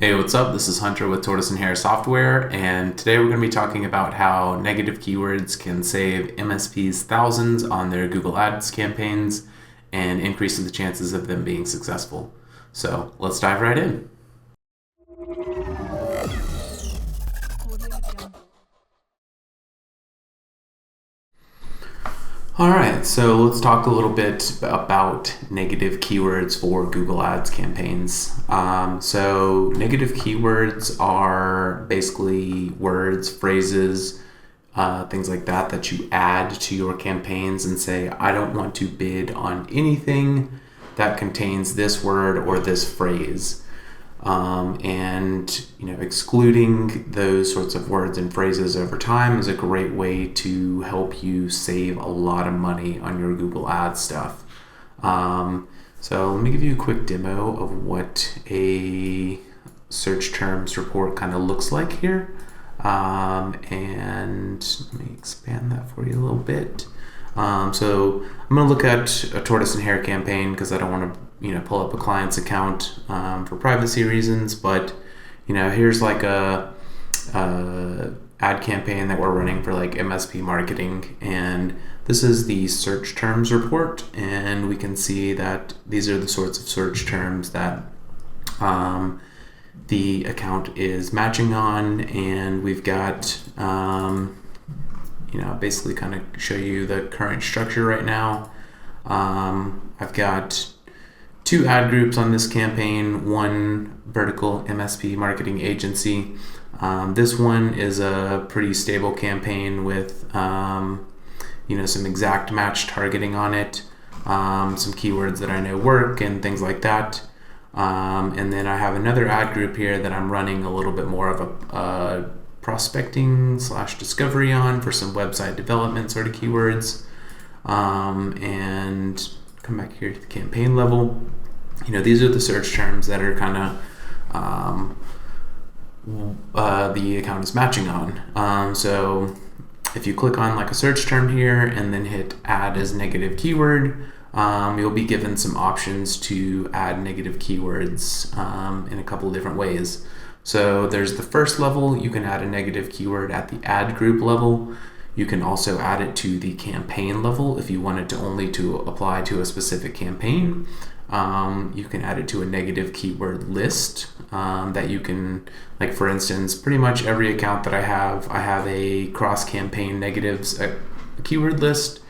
Hey, what's up? This is Hunter with Tortoise and Hare Software, and today we're going to be talking about how negative keywords can save MSPs thousands on their Google Ads campaigns and increase the chances of them being successful. So let's dive right in. All right, so let's talk a little bit about negative keywords for Google Ads campaigns. So negative keywords are basically words, phrases, things like that that you add to your campaigns and say, I don't want to bid on anything that contains this word or this phrase. And excluding those sorts of words and phrases over time is a great way to help you save a lot of money on your Google Ads stuff. So let me give you a quick demo of what a search terms report kind of looks like here. And let me expand that for you a little bit. So I'm going to look at a Tortoise and Hare campaign because I don't want to pull up a client's account for privacy reasons, but here's like a ad campaign that we're running for like MSP marketing, and this is the search terms report, and we can see that these are the sorts of search terms that the account is matching on, and we've got basically kind of show you the current structure right now. I've got two ad groups on this campaign, one vertical MSP marketing agency. This one is a pretty stable campaign with some exact match targeting on it, some keywords that I know work and things like that. And then I have another ad group here that I'm running a little bit more of a prospecting / discovery on for some website development sort of keywords. And come back here to the campaign level. These are the search terms that are kind of the account is matching on. So if you click on like a search term here and then hit add as negative keyword, you'll be given some options to add negative keywords in a couple of different ways. So there's the first level. You can add a negative keyword at the ad group level. You can also add it to the campaign level if you want it to only to apply to a specific campaign. You can add it to a negative keyword list that you can, like for instance, pretty much every account that I have a cross-campaign negatives keyword list,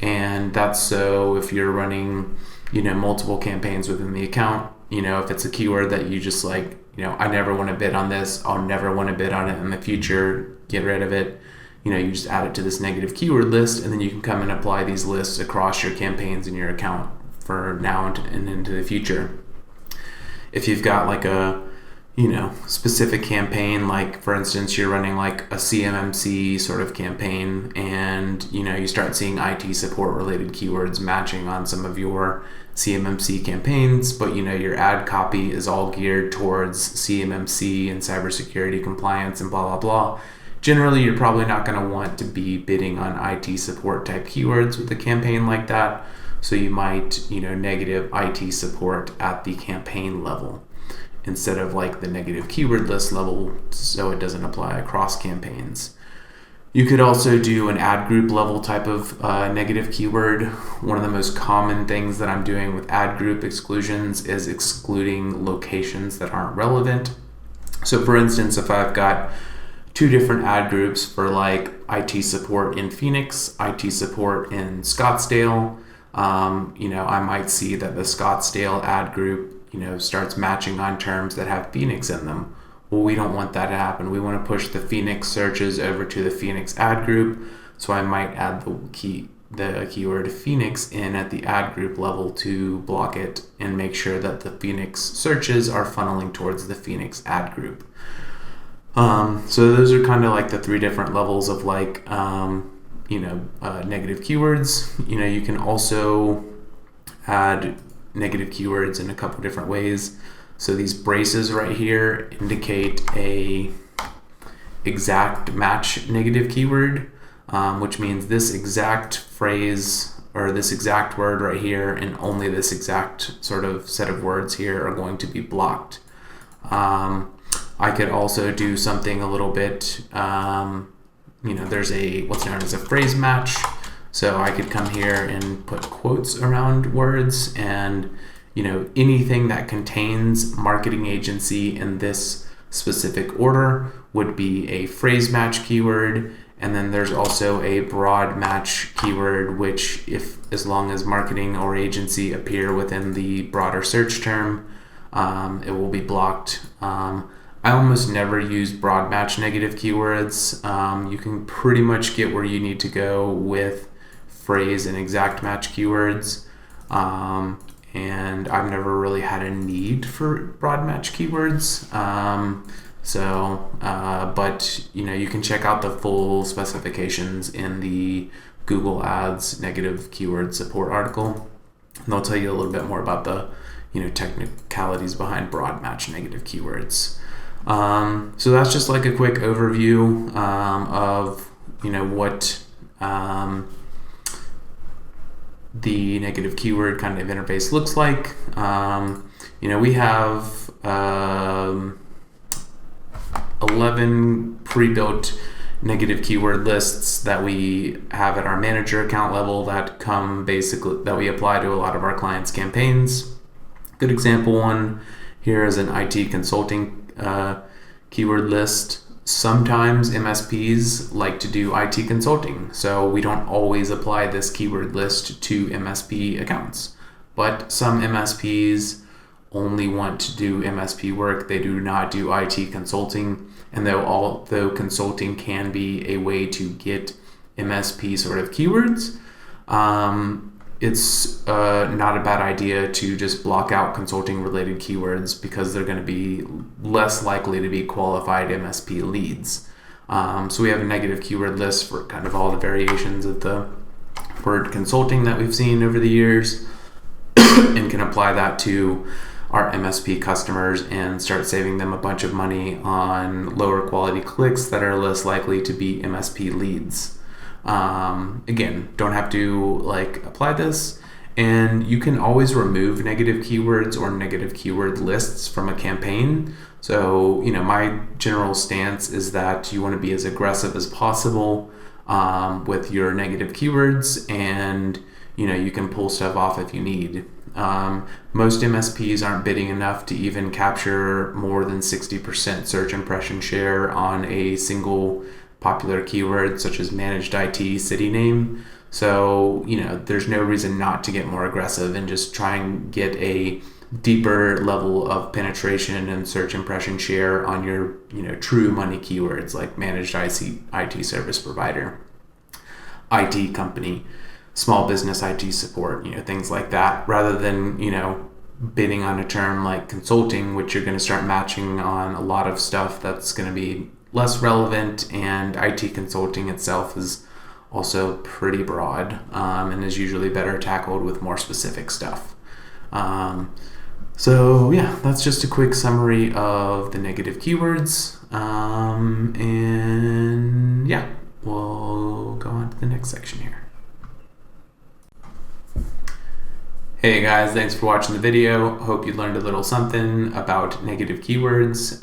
and that's so if you're running, multiple campaigns within the account, if it's a keyword that you just like, I never want to bid on this, I'll never want to bid on it in the future, get rid of it. You just add it to this negative keyword list, and then you can come and apply these lists across your campaigns in your account for now and into the future. If you've got like a specific campaign, like for instance you're running like a CMMC sort of campaign, and you start seeing IT support related keywords matching on some of your CMMC campaigns, but your ad copy is all geared towards CMMC and cybersecurity compliance and blah blah blah. Generally, you're probably not going to want to be bidding on IT support type keywords with a campaign like that. So you might, negative IT support at the campaign level instead of like the negative keyword list level, so it doesn't apply across campaigns. You could also do an ad group level type of negative keyword. One of the most common things that I'm doing with ad group exclusions is excluding locations that aren't relevant. So for instance, if I've got two different ad groups for like IT support in Phoenix, IT support in Scottsdale, I might see that the Scottsdale ad group, starts matching on terms that have Phoenix in them. Well, we don't want that to happen. We want to push the Phoenix searches over to the Phoenix ad group. So I might add the keyword Phoenix in at the ad group level to block it and make sure that the Phoenix searches are funneling towards the Phoenix ad group. So those are kind of like the three different levels of like, negative keywords. You can also add negative keywords in a couple different ways. So these braces right here indicate a exact match negative keyword, which means this exact phrase or this exact word right here and only this exact sort of set of words here are going to be blocked. I could also do something a little bit, there's what's known as a phrase match. So I could come here and put quotes around words, and anything that contains marketing agency in this specific order would be a phrase match keyword. And then there's also a broad match keyword, which as long as marketing or agency appear within the broader search term, it will be blocked. I almost never use broad match negative keywords. You can pretty much get where you need to go with phrase and exact match keywords. And I've never really had a need for broad match keywords. But you can check out the full specifications in the Google Ads negative keyword support article. And they'll tell you a little bit more about the technicalities behind broad match negative keywords. So that's just like a quick overview of what the negative keyword kind of interface looks like. We have 11 pre-built negative keyword lists that we have at our manager account level that we apply to a lot of our clients' campaigns. Good example one here is an IT consulting keyword list. Sometimes MSPs like to do IT consulting, so we don't always apply this keyword list to MSP accounts. But some MSPs only want to do MSP work. They do not do IT consulting. And although consulting can be a way to get MSP sort of keywords, it's not a bad idea to just block out consulting related keywords because they're going to be less likely to be qualified MSP leads. So we have a negative keyword list for kind of all the variations of the word consulting that we've seen over the years and can apply that to our MSP customers and start saving them a bunch of money on lower quality clicks that are less likely to be MSP leads. Again, don't have to apply this, and you can always remove negative keywords or negative keyword lists from a campaign. So, my general stance is that you want to be as aggressive as possible with your negative keywords, and you can pull stuff off if you need. Most MSPs aren't bidding enough to even capture more than 60% search impression share on a single popular keyword such as managed IT city name. So, there's no reason not to get more aggressive and just try and get a deeper level of penetration and search impression share on your, true money keywords like managed IT service provider, IT company, small business IT support, things like that, rather than, bidding on a term like consulting, which you're going to start matching on a lot of stuff that's going to be less relevant, and IT consulting itself is also pretty broad and is usually better tackled with more specific stuff. That's just a quick summary of the negative keywords. We'll go on to the next section here. Hey guys, thanks for watching the video. Hope you learned a little something about negative keywords.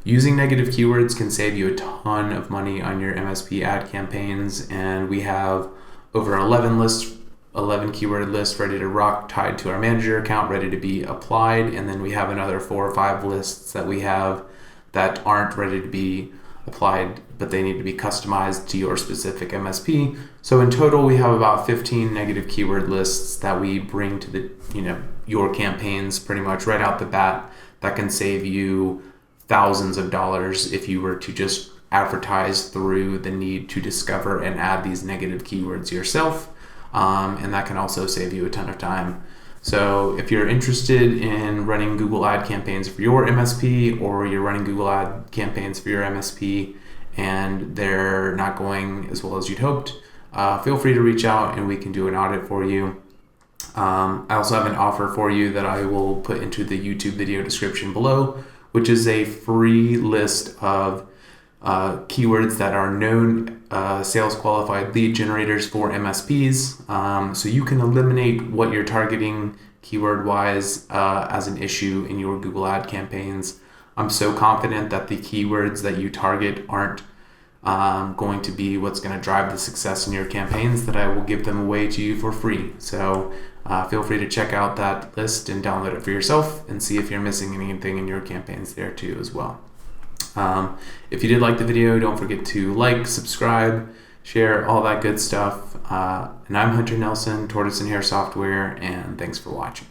Using negative keywords can save you a ton of money on your MSP ad campaigns, and we have over 11 keyword lists ready to rock, tied to our manager account, ready to be applied, and then we have another 4 or 5 lists that we have that aren't ready to be applied, but they need to be customized to your specific MSP. So in total, we have about 15 negative keyword lists that we bring to your campaigns pretty much right out the bat that can save you thousands of dollars if you were to just advertise through the need to discover and add these negative keywords yourself. And that can also save you a ton of time. So if you're interested in running Google Ad campaigns for your MSP, or you're running Google Ad campaigns for your MSP and they're not going as well as you'd hoped, feel free to reach out and we can do an audit for you. I also have an offer for you that I will put into the YouTube video description below, which is a free list of keywords that are known sales qualified lead generators for MSPs. So you can eliminate what you're targeting keyword wise as an issue in your Google Ad campaigns. I'm so confident that the keywords that you target aren't going to be what's going to drive the success in your campaigns that I will give them away to you for free. So feel free to check out that list and download it for yourself and see if you're missing anything in your campaigns there too as well. If you did like the video, don't forget to like, subscribe, share, all that good stuff. And I'm Hunter Nelson, Tortoise and Hare Software, and thanks for watching.